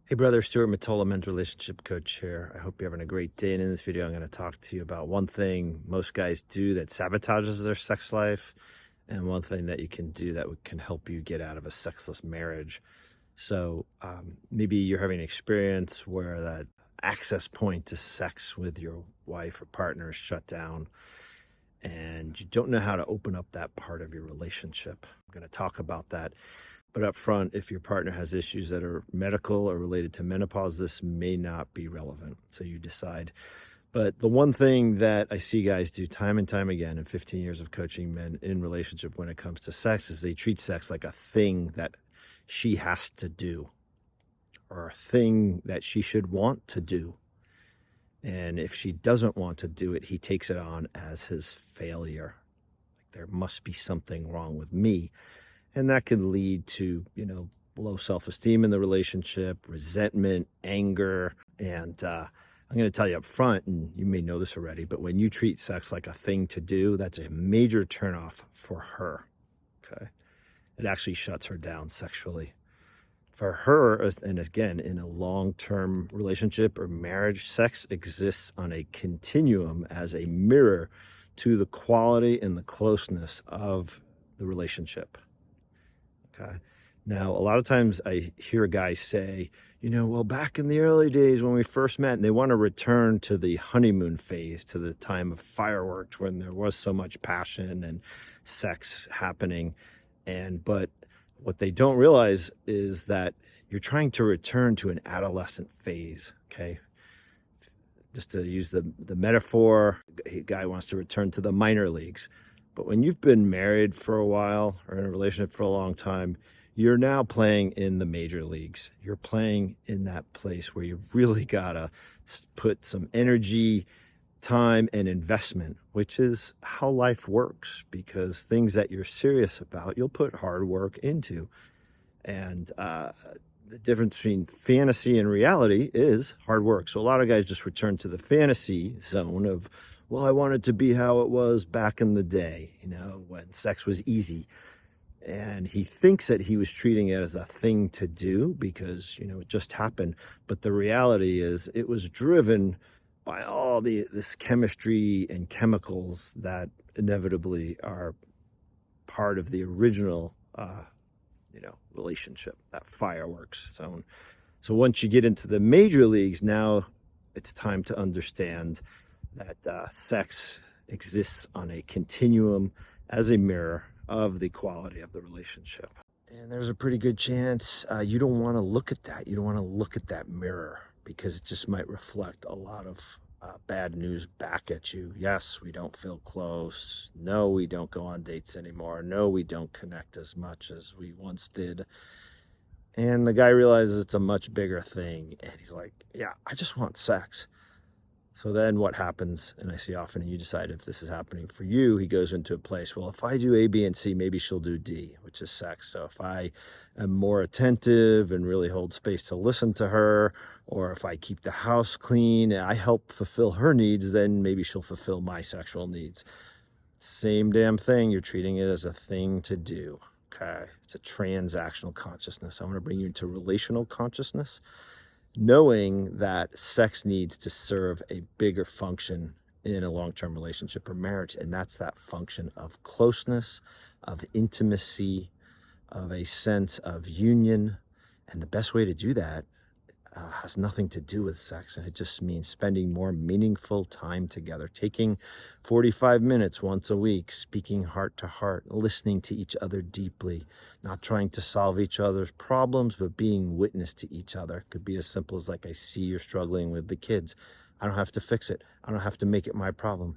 Hey brother, Stuart Matola, men's relationship coach here. I hope you're having a great day. And in this video, I'm going to talk to you about one thing most guys do that sabotages their sex life, and one thing that you can do that can help you get out of a sexless marriage. So maybe you're having an experience where that access point to sex with your wife or partner is shut down, and you don't know how to open up that part of your relationship. I'm going to talk about that. But up front, if your partner has issues that are medical or related to menopause, this may not be relevant. So you decide. But the one thing that I see guys do time and time again in 15 years of coaching men in relationship when it comes to sex is they treat sex like a thing that she has to do, or a thing that she should want to do. And if she doesn't want to do it, he takes it on as his failure. Like, there must be something wrong with me. And that can lead to, low self-esteem in the relationship, resentment, anger. And I'm going to tell you up front, and you may know this already, but when you treat sex like a thing to do, that's a major turnoff for her. Okay. It actually shuts her down sexually. For her, and again, in a long-term relationship or marriage, sex exists on a continuum as a mirror to the quality and the closeness of the relationship. Okay. Now, a lot of times I hear guys say, well, back in the early days when we first met, and they want to return to the honeymoon phase, to the time of fireworks when there was so much passion and sex happening. But what they don't realize is that you're trying to return to an adolescent phase. Okay. Just to use the metaphor, a guy wants to return to the minor leagues. But when you've been married for a while or in a relationship for a long time, you're now playing in the major leagues. You're playing in that place where you really gotta put some energy, time, and investment, which is how life works, because things that you're serious about, you'll put hard work into. And the difference between fantasy and reality is hard work. So a lot of guys just return to the fantasy zone of, well, I want it to be how it was back in the day, when sex was easy. And he thinks that he was treating it as a thing to do because, it just happened. But the reality is it was driven by all this chemistry and chemicals that inevitably are part of the original relationship, that fireworks zone. So once you get into the major leagues, now it's time to understand that sex exists on a continuum as a mirror of the quality of the relationship. And there's a pretty good chance you don't want to look at that. You don't want to look at that mirror, because it just might reflect a lot of bad news back at you. Yes, we don't feel close. No, we don't go on dates anymore. No, we don't connect as much as we once did. And the guy realizes it's a much bigger thing. And he's like, yeah, I just want sex. So then what happens, and I see often, and you decide if this is happening for you, he goes into a place, well, if I do A, B, and C, maybe she'll do D, which is sex. So if I am more attentive and really hold space to listen to her, or if I keep the house clean and I help fulfill her needs, then maybe she'll fulfill my sexual needs. Same damn thing. You're treating it as a thing to do. Okay. It's a transactional consciousness. I want to bring you into relational consciousness, knowing that sex needs to serve a bigger function in a long-term relationship or marriage. And that's that function of closeness, of intimacy, of a sense of union. And the best way to do that has nothing to do with sex. And it just means spending more meaningful time together, taking 45 minutes once a week, speaking heart to heart, listening to each other deeply, not trying to solve each other's problems, but being witness to each other. It could be as simple as, like, I see you're struggling with the kids. I don't have to fix it. I don't have to make it my problem.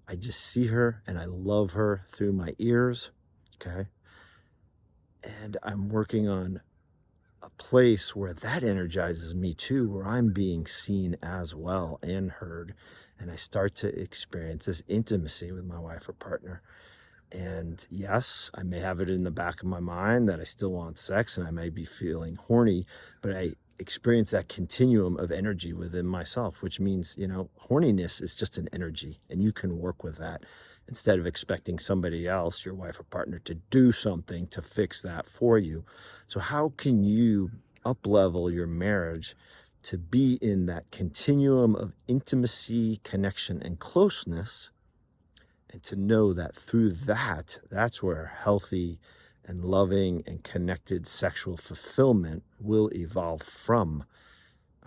I just see her and I love her through my ears. Okay. And I'm working on a place where that energizes me too, where I'm being seen as well and heard. And I start to experience this intimacy with my wife or partner. And yes, I may have it in the back of my mind that I still want sex and I may be feeling horny, but I experience that continuum of energy within myself, which means, horniness is just an energy, and you can work with that instead of expecting somebody else, your wife or partner, to do something to fix that for you. So how can you up level your marriage to be in that continuum of intimacy, connection, and closeness, and to know that through that, that's where healthy and loving and connected sexual fulfillment will evolve from.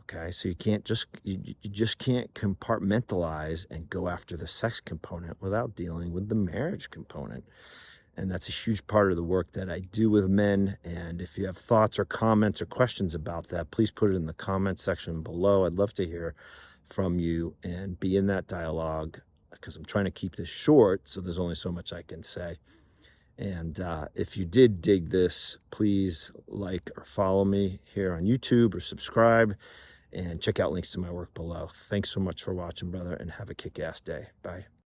Okay, so you can't just you just can't compartmentalize and go after the sex component without dealing with the marriage component. And that's a huge part of the work that I do with men. And if you have thoughts or comments or questions about that, please put it in the comment section below. I'd love to hear from you and be in that dialogue, because I'm trying to keep this short, so there's only so much I can say. And if you did dig this, please like or follow me here on YouTube or subscribe, and check out links to my work below. Thanks so much for watching, brother, and have a kick-ass day. Bye.